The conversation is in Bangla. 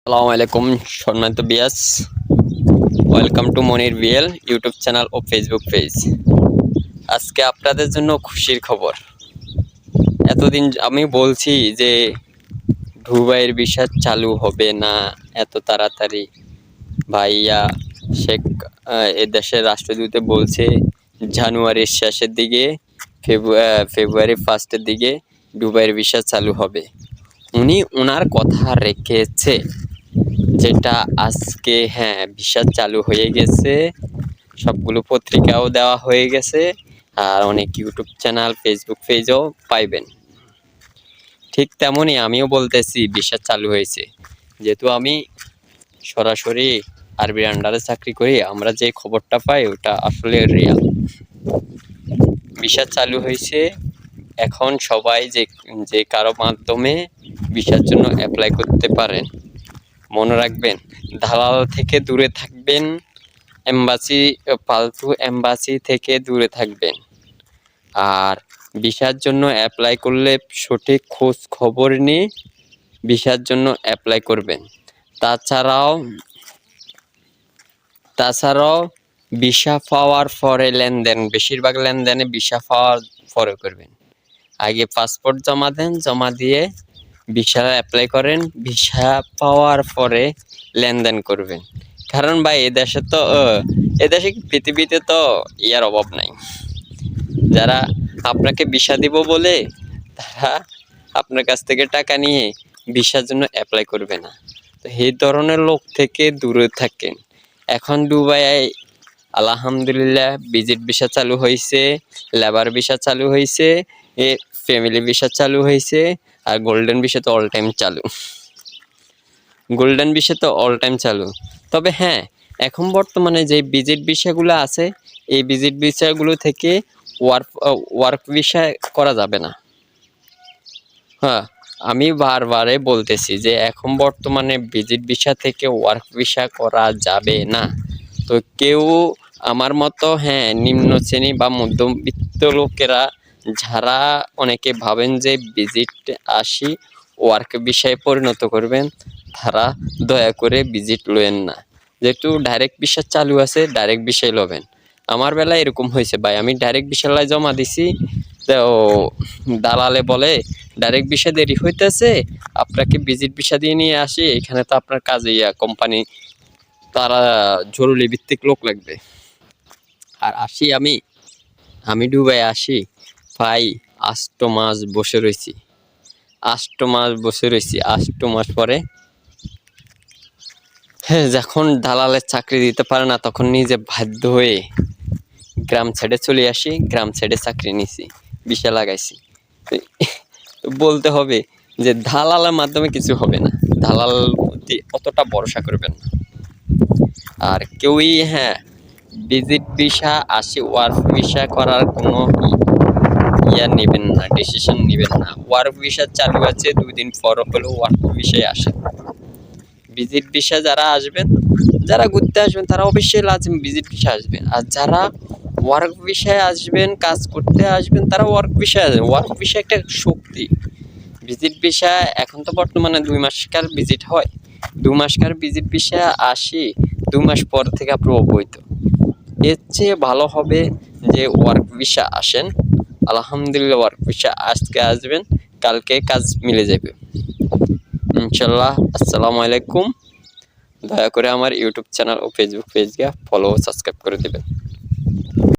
আসসালামু আলাইকুম সম্মানিত বিয়াস, welcome to Monir BL YouTube channel ও ফেসবুক পেজ। আজকে আপনাদের জন্য খুশির খবর। এতদিন আমি বলছি যে দুবাইয়ের ভিসা চালু হবে না এত তাড়াতাড়ি। ভাইয়া শেখ এ দেশের রাষ্ট্রদূতে বলছে জানুয়ারির শেষের দিকে ফেব্রুয়ারি ফার্স্টের দিকে দুবাইয়ের ভিসা চালু হবে। উনি ওনার কথা রেখেছে, যেটা আজকে ভিসা চালু হয়ে গেছে। সবগুলো পত্রিকাও দেওয়া হয়ে গেছে, আর অনেক ইউটিউব চ্যানেল ফেসবুক পেজও পাইবেন। ঠিক তেমনই আমিও বলতেছি ভিসা চালু হয়েছে, যেহেতু আমি সরাসরি আরবির আন্ডারে চাকরি করি। আমরা যে খবরটা পাই ওটা আসলে রিয়াল। ভিসা চালু হয়েছে। এখন সবাই যে কারো মাধ্যমে ভিসার জন্য অ্যাপ্লাই করতে পারেন। মনে রাখবেন, দালাল থেকে দূরে থাকবেন, ফালতু এম্বাসি থেকে দূরে থাকবেন। আর ভিসার জন্য অ্যাপ্লাই করলে সঠিক খোঁজ খবর নিয়ে ভিসার জন্য অ্যাপ্লাই করবেন। তাছাড়াও ভিসা পাওয়ার পরে লেনদেন, বেশিরভাগ লেনদেনে ভিসা পাওয়ার পরে করবেন। আগে পাসপোর্ট জমা দেন, জমা দিয়ে ভিসা অ্যাপ্লাই করেন, ভিসা পাওয়ার পরে লেনদেন করবেন। কারণ ভাই এদেশে পৃথিবীতে তো ইয়ার অভাব নাই। যারা আপনাকে ভিসা দিব বলে তারা আপনার কাছ থেকে টাকা নিয়ে ভিসার জন্য অ্যাপ্লাই করবে না। তো এই ধরনের লোক থেকে দূরে থাকেন। এখন দুবাই আলহামদুলিল্লাহ ভিজিট ভিসা চালু হয়েছে, লেবার ভিসা চালু হয়েছে, ফ্যামিলি ভিসা চালু হয়েছে, আর গোল্ডেন ভিসা তো অল টাইম চালু। গোল্ডেন ভিসা তো অল টাইম চালু। তবে এখন বর্তমানে যে ভিজিট ভিসাগুলো আছে, এই ভিজিট ভিসাগুলো থেকে ওয়ার্ক ভিসা করা যাবে না। আমি বারবারে বলতেছি যে এখন বর্তমানে ভিজিট ভিসা থেকে ওয়ার্ক ভিসা করা যাবে না। তো কেউ আমার মতো নিম্ন শ্রেণী বা মধ্যবিত্ত লোকেরা যারা অনেকে ভাবেন যে ভিজিট আসি ওয়ার্ক ভিসায় পরিণত করবেন, তারা দয়া করে ভিজিট লয়েন না। যেহেতু ডাইরেক্ট ভিসা চালু আছে, ডাইরেক্ট ভিসায় লবেন। আমার বেলায় এরকম হয়েছে ভাই, আমি ডাইরেক্ট ভিসায় জমা দিছি, তো দালালে বলে ডাইরেক্ট ভিসা দেরি হইতেছে, আপনাকে ভিজিট ভিসা দিয়ে নিয়ে আসি, এখানে তো আপনার কাজে কোম্পানি তারা জরুরি ভিত্তিক লোক লাগবে। আর আসি আমি দুবাই আসি ভাই, 8 মাস বসে রয়েছি। 8 মাস পরে যখন দালালের চাকরি দিতে পারে না, তখন নিজে বাধ্য হয়ে গ্রাম ছেড়ে চলে আসি। গ্রাম ছেড়ে চাকরি নিছি, ভিসা লাগাইছি। তো বলতে হবে যে দালালের মাধ্যমে কিছু হবে না, দালাল অতটা ভরসা করবেন না। আর কেউই ভিজিট ভিসা আসি ওয়ার্ক ভিসা করার কোনো নেবেন না, ডিসিশন নেবেন না। ওয়ার্ক ভিসা চালু আছে, 2 দিন পর হলেও ওয়ার্ক ভিসায় আসেন। ভিজিট ভিসা যারা আসবেন, যারা ঘুরতে আসবেন, তারা অবশ্যই লাজিম ভিজিট ভিসা আসবেন। আর যারা ওয়ার্ক ভিসায় আসবেন, কাজ করতে আসবেন, তারা ওয়ার্ক ভিসায় আসবেন। ওয়ার্ক ভিসা একটা শক্তি। ভিজিট ভিসা এখন তো বর্তমানে 2 মাসকার ভিজিট হয়, 2 মাসকার ভিজিট ভিসা আসি 2 মাস পর থেকে আপনি অবৈধ। এর চেয়ে ভালো হবে যে ওয়ার্ক ভিসা আসেন। আলহামদুলিল্লাহ ওয়ার্ক ভিসা আজকে আসবেন, কালকে কাজ মিলে যাবে ইনশাল্লাহ। আসসালামু আলাইকুম। দয়া করে আমার ইউটিউব চ্যানেল ও ফেসবুক পেজকে ফলো ও সাবস্ক্রাইব করে দেবেন।